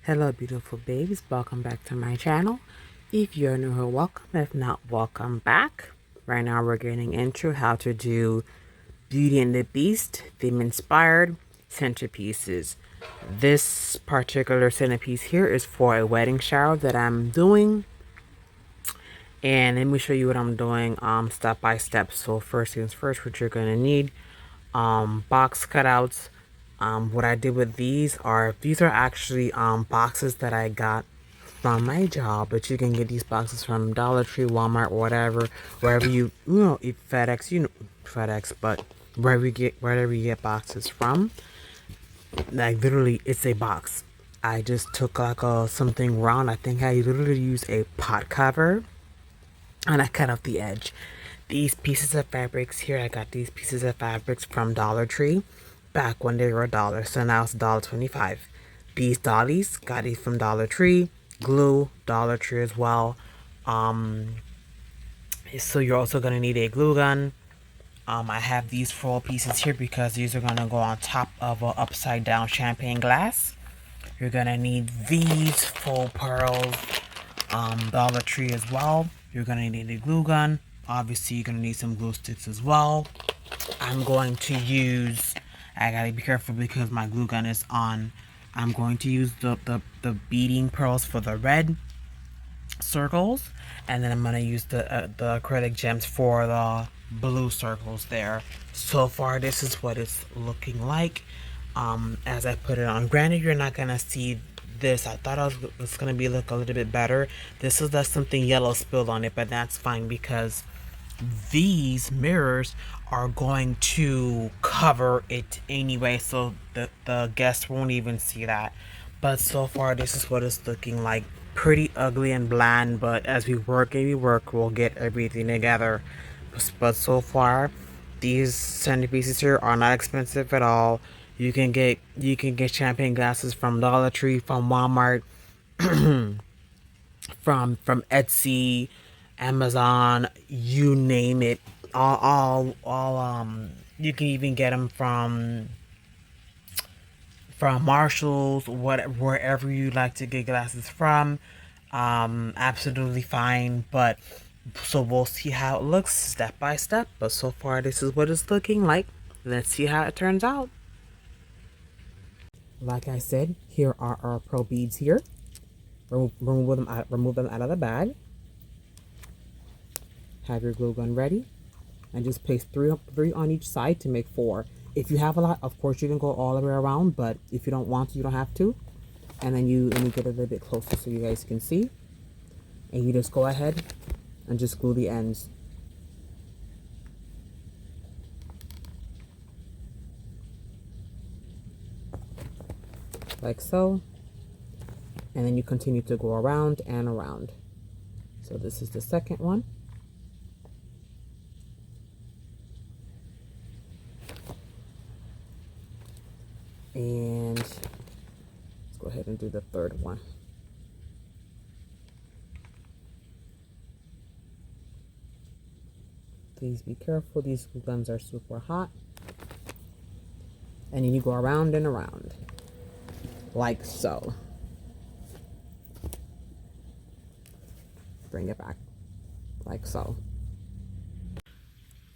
Hello beautiful babes, welcome back to my channel. If you're new here, welcome. If not, welcome back. Right now we're getting into how to do Beauty and the Beast theme inspired centerpieces. This particular centerpiece here is for a wedding shower that I'm doing. And let me show you what I'm doing step by step. So first things first, what you're gonna need, box cutouts. What I did with these are actually boxes that I got from my job, but you can get these boxes from Dollar Tree, Walmart, whatever, wherever you know, FedEx, FedEx, but wherever you get boxes from, like literally it's a box. I just took like a something round. I think I literally used a pot cover and I cut off the edge. These pieces of fabrics here, I got these pieces of fabrics from Dollar Tree back when they were $1, so now it's $1.25. These dollies, got these from Dollar Tree. Glue, Dollar Tree as well. So you're also gonna need a glue gun. I have these 4 pieces here because these are gonna go on top of an upside down champagne glass. You're gonna need these full pearls, Dollar Tree as well. You're gonna need a glue gun. Obviously, you're gonna need some glue sticks as well. I'm going to use, I gotta be careful because my glue gun is on. I'm going to use the beading pearls for the red circles, and then I'm gonna use the acrylic gems for the blue circles there. So far, this is what it's looking like. As I put it on, granted you're not gonna see this. I thought it was gonna be look a little bit better. This is just something yellow spilled on it, but that's fine because these mirrors are going to cover it anyway, so the guests won't even see that. But so far this is what it's looking like. Pretty ugly and bland, but as we work and we work, we'll get everything together. But so far these centerpieces here are not expensive at all. You can get champagne glasses from Dollar Tree, from Walmart, from Etsy, Amazon, you name it. All you can even get them from Marshalls, wherever you like to get glasses from. Absolutely fine, but so we'll see how it looks step by step. But so far, this is what it's looking like. Let's see how it turns out. Like I said, here are our pearl beads here. Remove them out of the bag. Have your glue gun ready, and just place three on each side to make 4. If you have a lot, of course you can go all the way around, but if you don't want to, you don't have to. And then you get a little bit closer so you guys can see, and you just go ahead and just glue the ends. Like so. And then you continue to go around and around. So this is the second one. And let's go ahead and do the third one. Please be careful, these glue guns are super hot. And then you go around and around, like so. Bring it back, like so.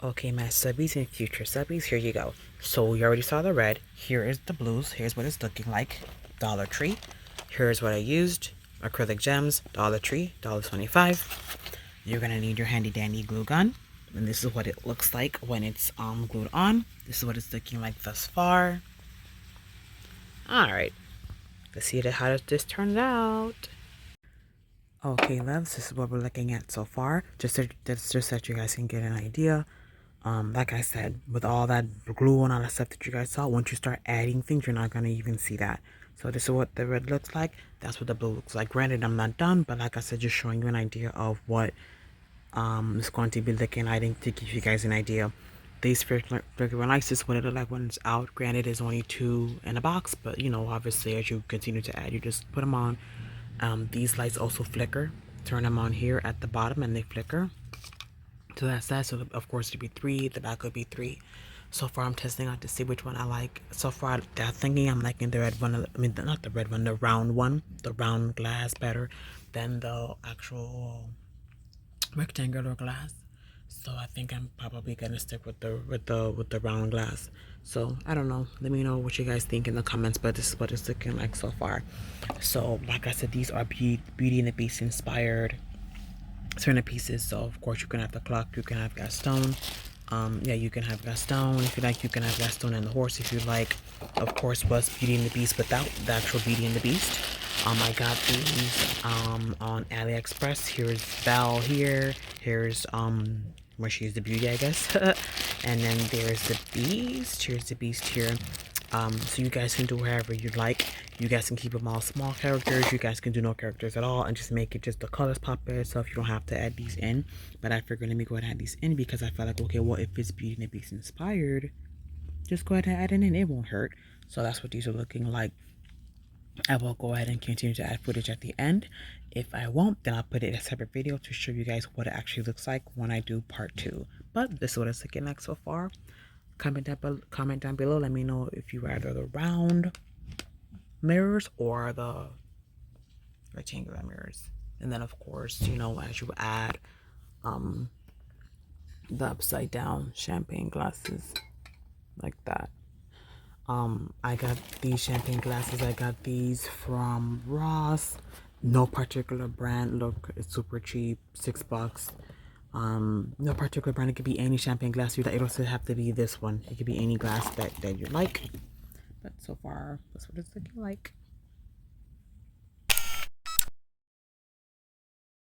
Okay, my subbies and future subbies, here you go. So you already saw the red. Here is the blues. Here's what it's looking like. Dollar Tree. Here's what I used. Acrylic gems. Dollar Tree. $1.25. You're gonna need your handy dandy glue gun. And this is what it looks like when it's glued on. This is what it's looking like thus far. Alright. Let's see how this turns out. Okay, loves, this is what we're looking at so far. Just so that you guys can get an idea. Like I said, with all that glue and all that stuff that you guys saw, once you start adding things, you're not gonna even see that. So this is what the red looks like. That's what the blue looks like. Granted, I'm not done, but like I said, just showing you an idea of what it's going to be looking like to give you guys an idea. These figure lights is what it looks like when it's out. Granted, there's only 2 in a box, but you know, obviously, as you continue to add, you just put them on. These lights also flicker. Turn them on here at the bottom and they flicker. So that's that. So of course it'd be 3, the back would be 3. So far I'm testing out to see which one I like. So far I'm thinking I'm liking the red one, I mean not the red one, the round one, the round glass better than the actual rectangular glass. So I think I'm probably gonna stick with the round glass. So I don't know. Let me know what you guys think in the comments. But this is what it's looking like so far. So like I said, these are Beauty and the Beast inspired centerpieces. So of course you can have the clock, you can have Gaston. Yeah, you can have Gaston if you like. You can have Gaston and the horse if you like. Of course, was Beauty and the Beast without the actual Beauty and the Beast. I got these on AliExpress. Here's Belle here. Here's where she's the beauty, I guess. And then there's the Beast. Here's the Beast here. So you guys can do whatever you like. You guys can keep them all small characters. You guys can do no characters at all and just make it just the colors pop there. So if you don't have to add these in, but I figured let me go ahead and add these in because I felt like, okay, well, if it's Beauty and the Beast inspired, just go ahead and add it in. It won't hurt. So that's what these are looking like. I will go ahead and continue to add footage at the end. If I won't, then I'll put it in a separate video to show you guys what it actually looks like when I do part 2. But this is what it's looking like so far. Comment down below. Let me know if you rather the round mirrors or the rectangular mirrors. And then of course, you know, as you add the upside down champagne glasses like that. I got these champagne glasses. I got these from Ross. No particular brand. Look, it's super cheap, $6. No particular brand. It could be any champagne glass you like. It doesn't have to be this one. It could be any glass that you like. But so far, that's what it's looking like.